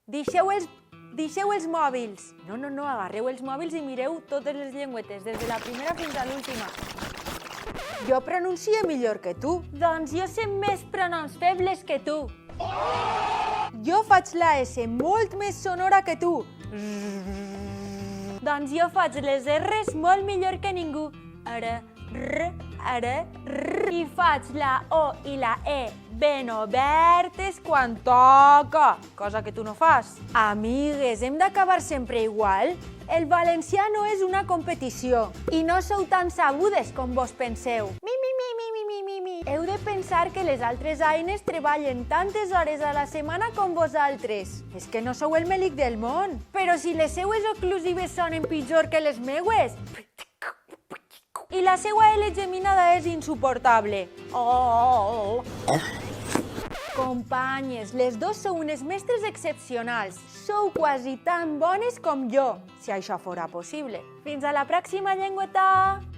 Deixeu els mòbils. No, agarreu els mòbils i mireu totes les llengüetes, des de la primera fins a l'última. Jo pronuncio millor que tu. Doncs jo sé més pronoms febles que tu. Jo faig la S molt més sonora que tu. Doncs jo faig les R's molt millor que ningú. Ara, I faig la O i la E ben obertes quan toca, cosa que tu no fas. Amigues, hem d'acabar sempre igual? El valencià no és una competició i no sou tan sabudes com vos penseu. Mi. Heu de pensar que les altres eines treballen tantes hores a la setmana com vosaltres. És que no sou el melic del món. Però si les seues oclusives sonen pitjor que les meues. I la seua L geminada és insuportable. Companyes, les dos sou unes mestres excepcionals. Sou quasi tan bones com jo, si això fora possible. Fins a la pròxima, llengüeta!